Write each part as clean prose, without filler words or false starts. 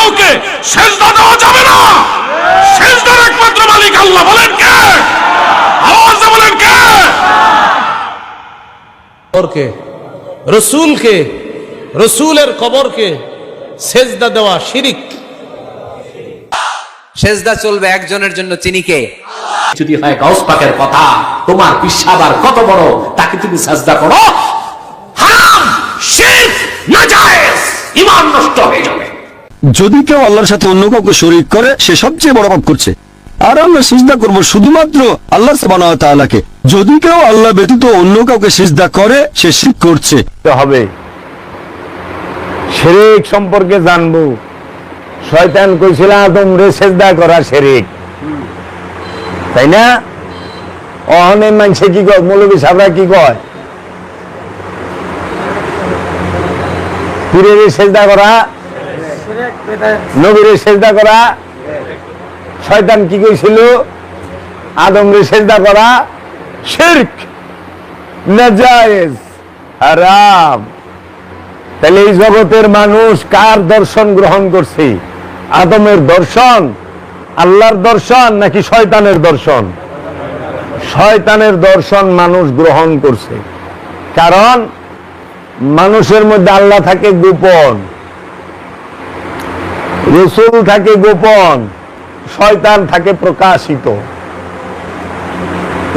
কাউকে সিজদা দেওয়া যাবে না। সিজদার একমাত্র মালিক আল্লাহ। বলেন কে? আওয়াজে বলেন কে? কবরকে, রসুলকে, রসুলের কবরকে সেজদা দেওয়া শিরিক। সেজদা চলবে একজনের জন্য, তিনি কে? যদি হয় গাউস পাকের কথা, তোমার পিশাব আর কত বড়, তাকে তুমি সাজদা করো, হারাম, শিরক, নাজায়েজ, ঈমান নষ্ট হয়ে যাবে। যদি কেউ আল্লাহর সাথে অন্য কাউকে শরীক করে, সে সবচেয়ে বড় পাপ করছে। আর আমরা সিজদা করব শুধুমাত্র আল্লাহ সুবহানাহু ওয়া তাআলাকে। যদি কেউ আল্লাহ ব্যতীত অন্য কাউকে সিজদা করে, সে শিরক করছে। হবে শিরক সম্পর্কে জানবো। শয়তান কইছিল আদম রে সিজদা করা শিরক, তাই না? অহনে মানুষে কি কয়, মৌলবী সাহেবরা কি কয়, পীরের সিজদা করা, নবীর সিজদা করা। শয়তান কি কইছিল? আদম রে সিজদা করা শিরক, নাজায়েজ, হারাম। তাহলে এই জগতের মানুষ কার দর্শন গ্রহণ করছে? আদমের দর্শন, আল্লাহর দর্শন, নাকি শয়তানের দর্শন? শয়তানের দর্শন মানুষ গ্রহণ করছে। কারণ মানুষের মধ্যে আল্লাহ থাকে গোপন, রাসূল থাকে গোপন, শয়তান থাকে প্রকাশিত।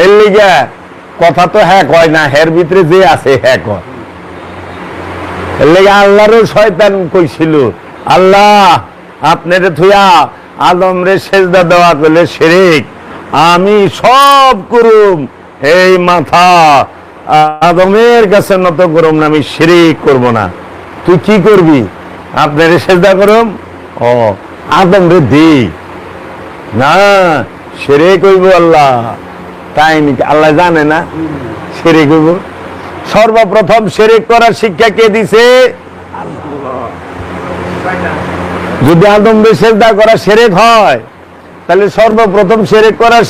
এর লিগে কথা তো হ্যাঁ কয় না, হের ভিতরে যে আছে হ্যাঁ কয়। এর লিগে আল্লাহরও শয়তান কইছিল, আল্লাহ আপনারে থুয়া আদম রে সেজদা দেওয়া করলে শিরক, আমি সব করুম, এই মাথা আদমের কাছে নত করুম না, আমি শিরক করব না। তুই কি করবি? আপনারে সেজদা করুম। ও আদম রে দি না, শিরক হইব। আল্লাহ তাই নাকি? আল্লাহ জানে না শিরক হইব? সর্বপ্রথম শিরক করার শিক্ষা কে দিছে? যদি আদম রে সেজদা করা শিরক হয়, তাহলে সর্বপ্রথম শিরক করার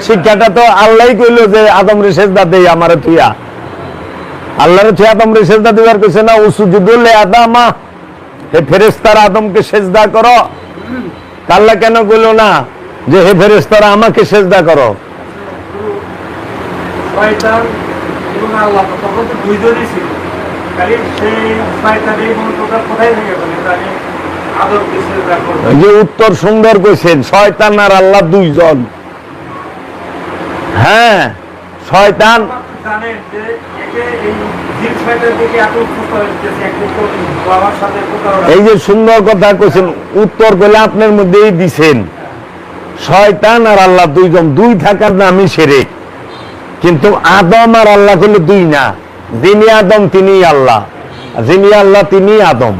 শিক্ষাটা তো আল্লাহই কইলো যে আদম রে সেজদা দেই আমারে তুইয়া। আল্লাহরে তুই আদম রে সেজদা দিবার কইছে না? উসুজুদু লিআদামা, হে ফেরেশতারা আদমকে সেজদা করো। আল্লাহ কেন কইলো না যে হে ফেরেশতারা আমাকে সেজদা করো? শয়তান এবং আল্লাহ তখন তো দুইজনই ছিল, খালি সেই শয়তানের মন্ত্রটা কোথায় থেকে বলে তাহলে আদমকে সেজদা করবে। যে উত্তর সুন্দর কইছেন, শয়তান আর আল্লাহ দুইজন। হ্যাঁ, শয়তান জানেন যে একে এই জিন শয়তান থেকে এত উৎসুক হয়েছে, একদিন তো বাবার সাথে প্রতারণা। এই যে সুন্দর কথা কইছেন, উত্তর কইলে আপনার মধ্যেই দিছেন। শয়তান আর আল্লাহ দুইজন, দুই থাকার নামই শিরক। কিন্তু আদম আর আল্লাহ হলো দুই না, যিনি আদম তিনি আল্লাহ, যিনি আল্লাহ তিনি আদম।